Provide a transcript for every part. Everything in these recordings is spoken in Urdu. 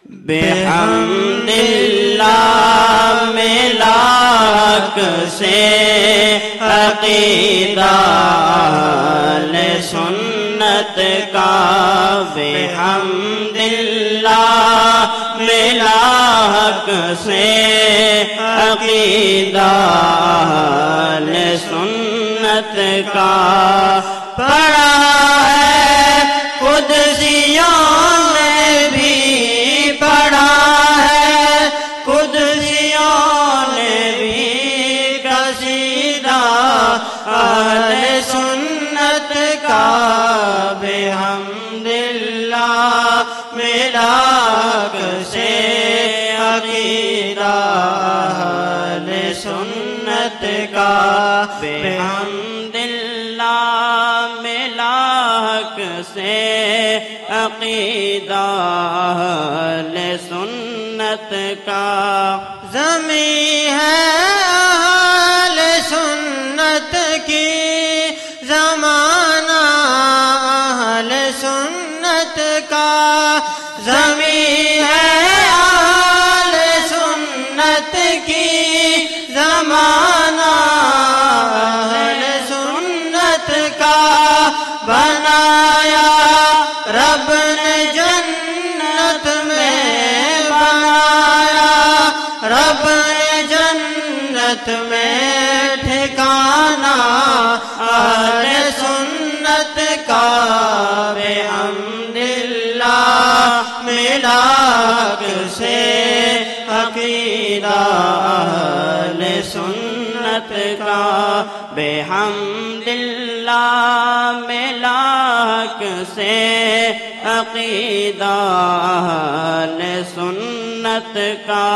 بحمد اللہ ملاک سے عقیدہ اہل سنت کا، بحمد اللہ ملاک سے عقیدہ اہل سنت کا، پڑھا ہے قدسیوں نے بھی، پڑھا ہے قدسیوں نے بھی قصیدہ اہل سنت کا، بحمد اللہ ملاک سے عقیدہ اہل سنت کا، بحمد اللہ ملاک سے عقیدہ اہل سنت کا، زمیں ہے اہل سنت کی، زمانہ اہل سنت کا، زمیں ہے اہل سنت کی، زمانہ اہل سنت کا، بنایا رب نے جنت میں، بنایا رب نے جنت میں ٹھکانہ اہل سنت کا، بحمد اللہ ملاک سے عقیدہ اہل سنت کا، بحمد اللہ ملاک سے عقیدہ اہل سنت کا،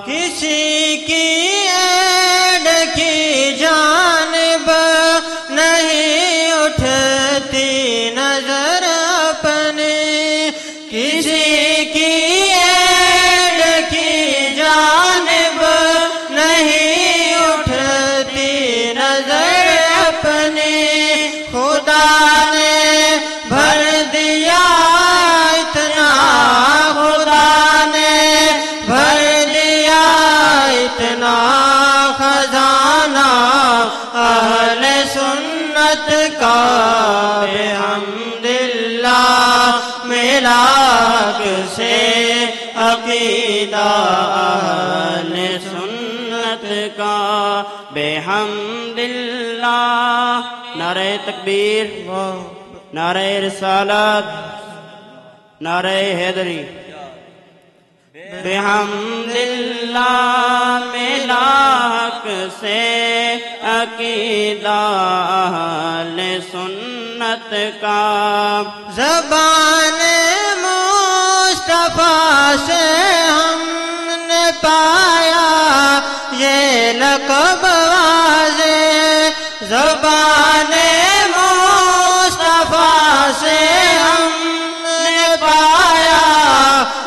کسی کی ایڈ کی جانب نہیں اٹھتی نظر اپنی، کسی کی ایڈ کی جانب نہیں اٹھتی نظر اپنی، خدا نے بھر دیا اتنا، خدا نے بھر دیا اتنا خزانہ اہل سنت کا، بحمد اللہ ملاک سے عقیدہ اہل سنت کا، بحمد اللہ، نعرہ تکبیر، نعرہ رسالت، نعرہ حیدری، بحمد اللہ ملاک سے عقیدہ اہل سنت کا، زبان مصطفیٰ سے ہم نے پایا یہ لقب واضح، زبان مصطفیٰ سے ہم نے پایا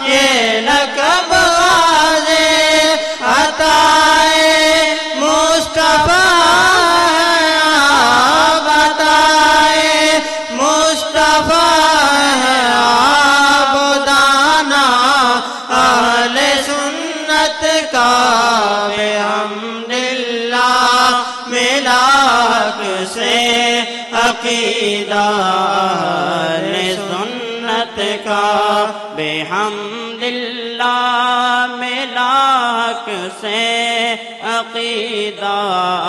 یہ لقب واضح، عطائے مصطفیٰ عطائے مصطفیٰ عبدانہ اہل سنت کا، بحمد اللہ ملاک سے عقیدہ اہل سنت کا، بحمد اللہ ملاک سے عقیدہ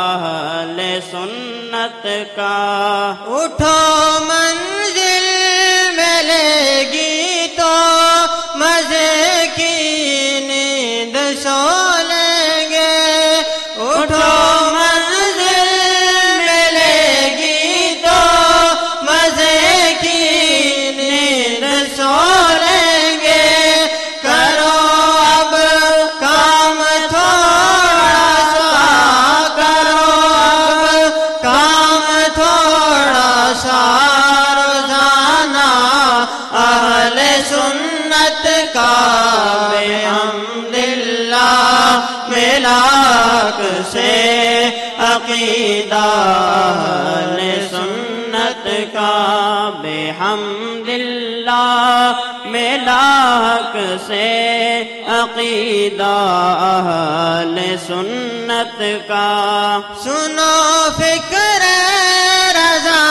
اہل سنت کا، اٹھو منزل ملے گی تو مزے کی نیند سو لیں گے، اٹھو منزل ملے گی تو مزے کی نیند سو لیں گے، کرو اب کام تھوڑا سا، کرو اب کام تھوڑا سا روزانہ اہل سنت کا، بحمد اللہ ملاک سے عقیدہ اہل سنت کا، بحمد اللہ ملاک سے عقیدہ اہل سنت کا سنو فکر رضا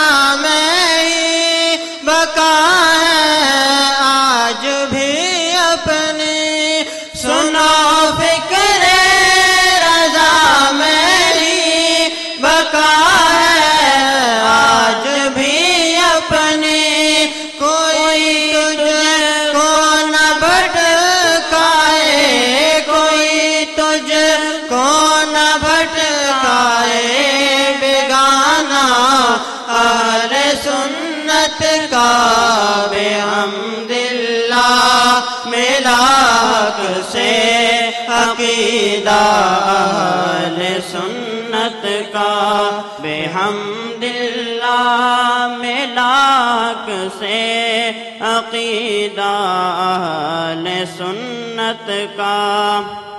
میں ہی بقا ہے آج بھی اپنی سنو فکر رضا میں ہی بقا ہے آج بھی اپنی کوئی تجھ کو نہ بھٹکائے کوئی تجھ کو نہ بھٹکائے بیگانہ اہل سنت کا بحمد اللہ ملاک سے عقیدہ اہل سنت کا بحمد اللہ ملاک سے عقیدہ اہل سنت کا